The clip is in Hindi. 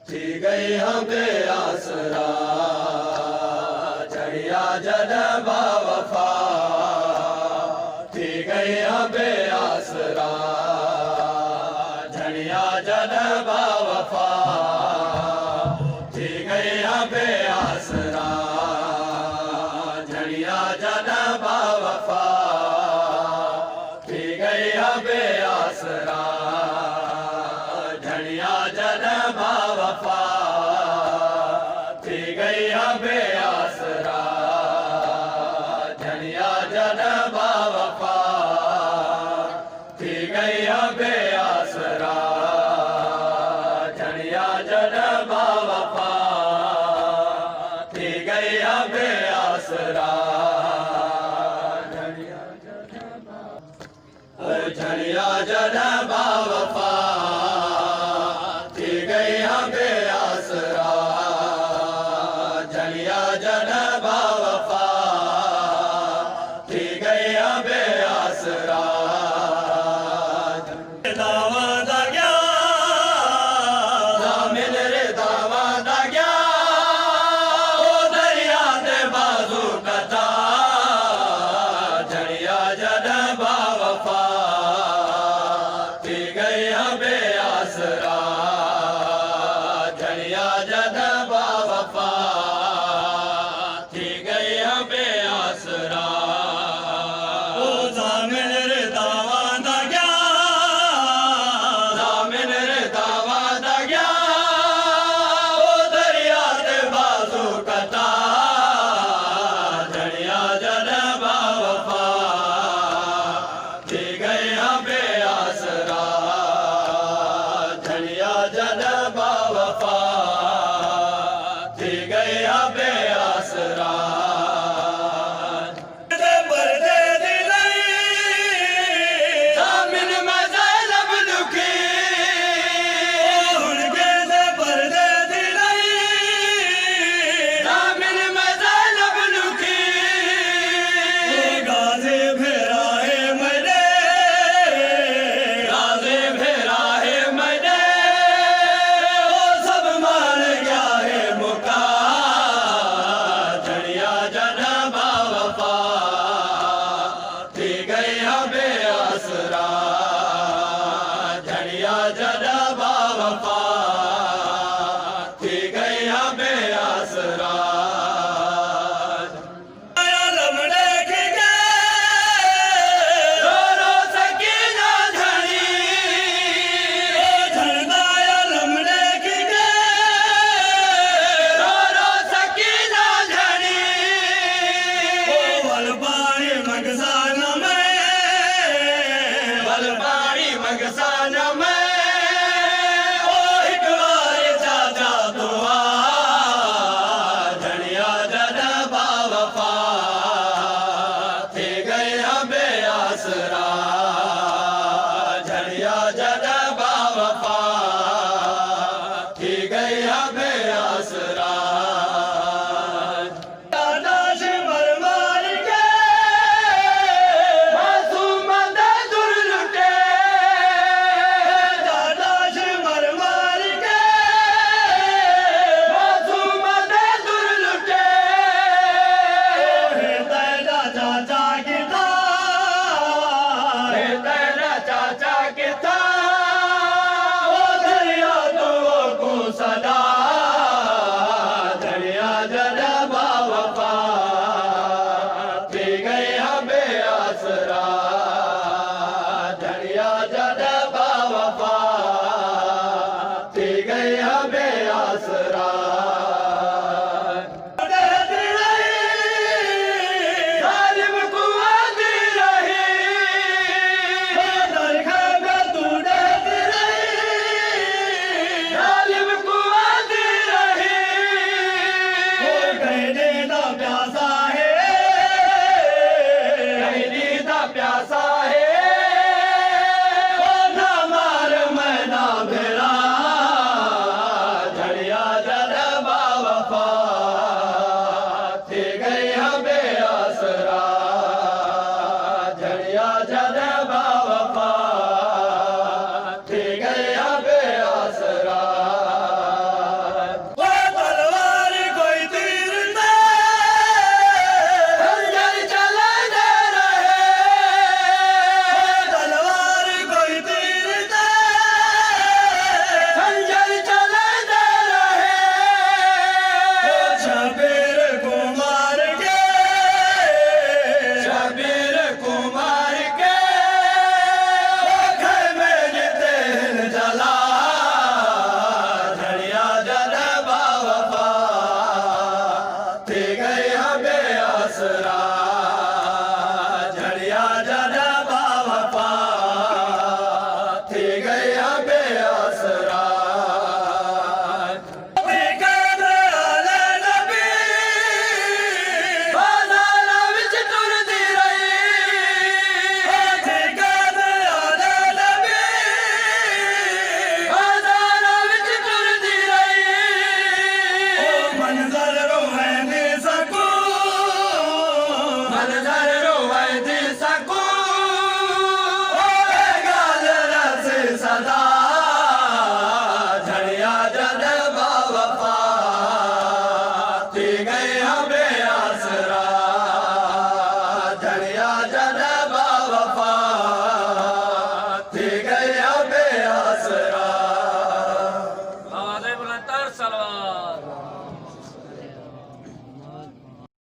थी गई हम बेआसरा झड़िया जद बावफा थी गई हम बेआसरा झड़िया जद बावफा थी गई हम बेआसरा झड़िया जद बावफा थी गई हम बेआसरा झड़िया जद बावफा थी गई हम बेआसरा झड़िया जद बावफा थी गई हम बेआसरा झड़िया जद बावफा थी गई हम बेआसरा झड़िया जद बावफा थी गई हम बेआसरा झड़िया जद बावफा थी गई हम बेआसरा दावा दा गया जामिन रे दावा दा गया ओ दरिया दे बाजू कटा झड़िया जद बावफा थी गई हम बेआसरा झड़िया जद बावफा थी गई हम बेआसरा ओ जामिन रे दावा दा गया जामिन रे दावा दा गया ओ दरिया दे बाजू कटा झड़िया जद बावफा थी गई हम बेआसरा झड़िया जद